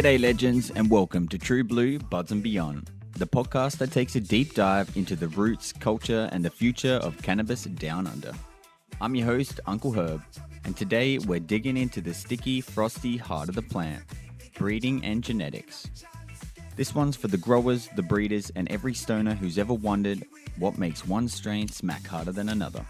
G'day legends and welcome to True Blue Buds and Beyond, the podcast that takes a deep dive into the roots, culture and the future of cannabis down under. I'm your host, Uncle Herb, and today we're digging into the sticky, frosty heart of the plant, breeding and genetics. This one's for the growers, the breeders and every stoner who's ever wondered what makes one strain smack harder than another.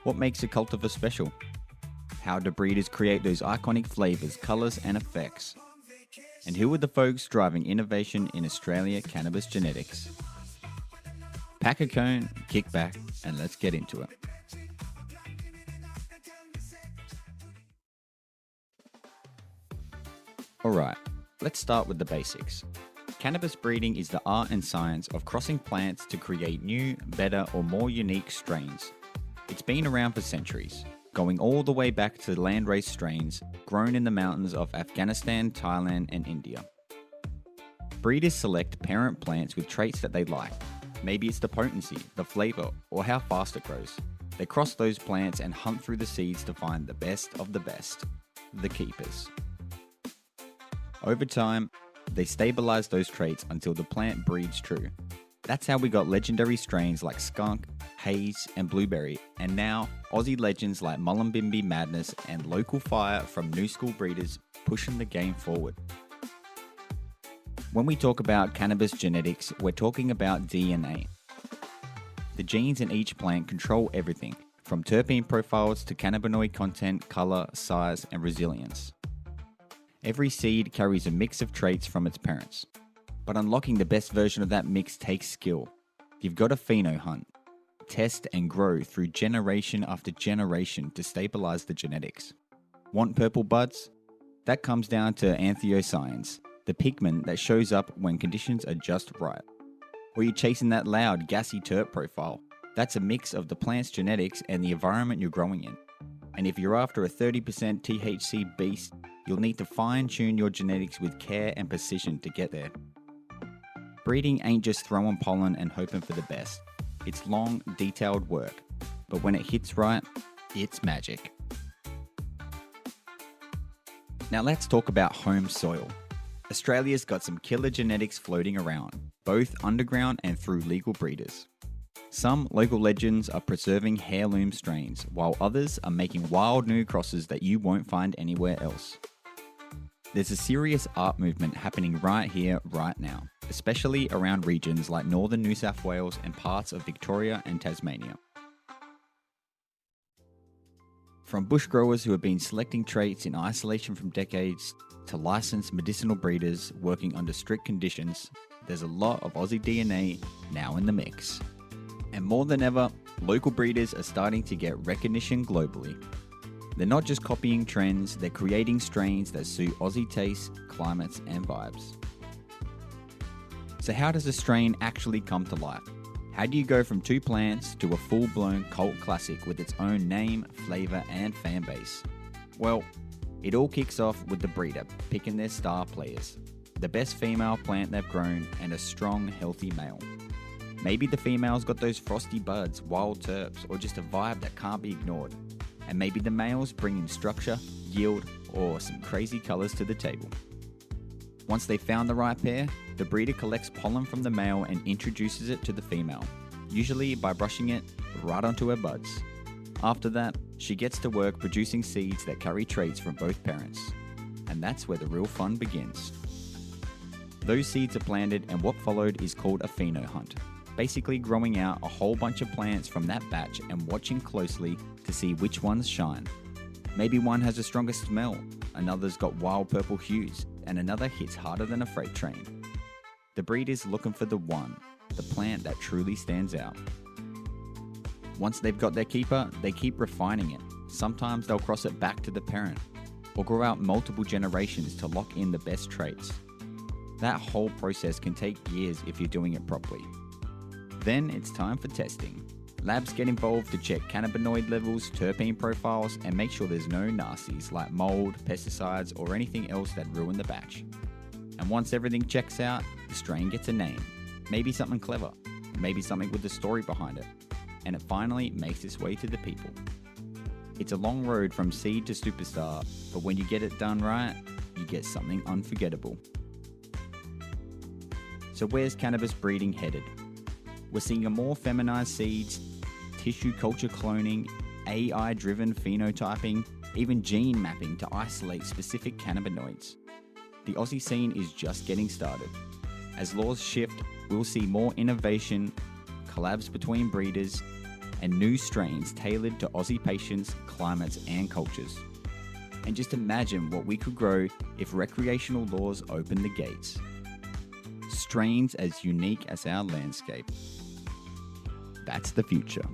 What makes a cultivar special? How do breeders create those iconic flavors, colors, and effects? And who are the folks driving innovation in Australia cannabis genetics? Pack a cone, kick back, and let's get into it. Alright, let's start with the basics. Cannabis breeding is the art and science of crossing plants to create new, better, or more unique strains. It's been around for centuries, going all the way back to landrace strains grown in the mountains of Afghanistan, Thailand, and India. Breeders select parent plants with traits that they like. Maybe it's the potency, the flavor, or how fast it grows. They cross those plants and hunt through the seeds to find the best of the best, the keepers. Over time, they stabilize those traits until the plant breeds true. That's how we got legendary strains like skunk, haze, and blueberry, and now Aussie legends like Mullumbimby Madness and Local Fire from new school breeders pushing the game forward. When we talk about cannabis genetics, we're talking about DNA. The genes in each plant control everything, from terpene profiles to cannabinoid content, color, size, and resilience. Every seed carries a mix of traits from its parents. But unlocking the best version of that mix takes skill. You've got to pheno hunt, test and grow through generation after generation to stabilize the genetics. Want purple buds? That comes down to anthocyanins, the pigment that shows up when conditions are just right. Or you're chasing that loud, gassy terp profile. That's a mix of the plant's genetics and the environment you're growing in. And if you're after a 30% THC beast, you'll need to fine-tune your genetics with care and precision to get there. Breeding ain't just throwing pollen and hoping for the best. It's long, detailed work. But when it hits right, it's magic. Now let's talk about home soil. Australia's got some killer genetics floating around, both underground and through legal breeders. Some local legends are preserving heirloom strains, while others are making wild new crosses that you won't find anywhere else. There's a serious art movement happening right here, right now, especially around regions like northern New South Wales and parts of Victoria and Tasmania. From bush growers who have been selecting traits in isolation from decades to licensed medicinal breeders working under strict conditions, there's a lot of Aussie DNA now in the mix. And more than ever, local breeders are starting to get recognition globally. They're not just copying trends, they're creating strains that suit Aussie tastes, climates, and vibes. So how does a strain actually come to life? How do you go from two plants to a full-blown cult classic with its own name, flavor, and fan base? Well, it all kicks off with the breeder picking their star players, the best female plant they've grown, and a strong, healthy male. Maybe the female's got those frosty buds, wild terps, or just a vibe that can't be ignored. And maybe the males bring in structure, yield, or some crazy colors to the table. Once they've found the right pair, the breeder collects pollen from the male and introduces it to the female, usually by brushing it right onto her buds. After that, she gets to work producing seeds that carry traits from both parents. And that's where the real fun begins. Those seeds are planted and what followed is called a pheno hunt. Basically growing out a whole bunch of plants from that batch and watching closely to see which ones shine. Maybe one has a stronger smell, another's got wild purple hues, and another hits harder than a freight train. The breeder's looking for the one, the plant that truly stands out. Once they've got their keeper, they keep refining it. Sometimes they'll cross it back to the parent, or grow out multiple generations to lock in the best traits. That whole process can take years if you're doing it properly. Then it's time for testing. Labs get involved to check cannabinoid levels, terpene profiles, and make sure there's no nasties like mold, pesticides, or anything else that ruin the batch. And once everything checks out, the strain gets a name. Maybe something clever, maybe something with a story behind it, and it finally makes its way to the people. It's a long road from seed to superstar, but when you get it done right, you get something unforgettable. So where's cannabis breeding headed? We're seeing a more feminized seeds, tissue culture cloning, AI-driven phenotyping, even gene mapping to isolate specific cannabinoids. The Aussie scene is just getting started. As laws shift, we'll see more innovation, collabs between breeders, and new strains tailored to Aussie patients, climates, and cultures. And just imagine what we could grow if recreational laws open the gates. Strains as unique as our landscape. That's the future.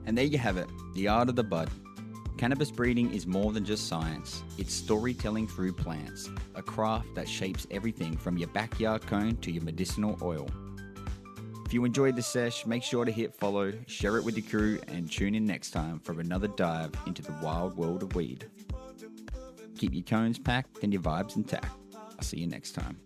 And there you have it, the art of the bud. Cannabis breeding is more than just science. It's storytelling through plants, a craft that shapes everything from your backyard cone to your medicinal oil. If you enjoyed the sesh, make sure to hit follow, share it with your crew, and tune in next time for another dive into the wild world of weed. Keep your cones packed and your vibes intact. I'll see you next time.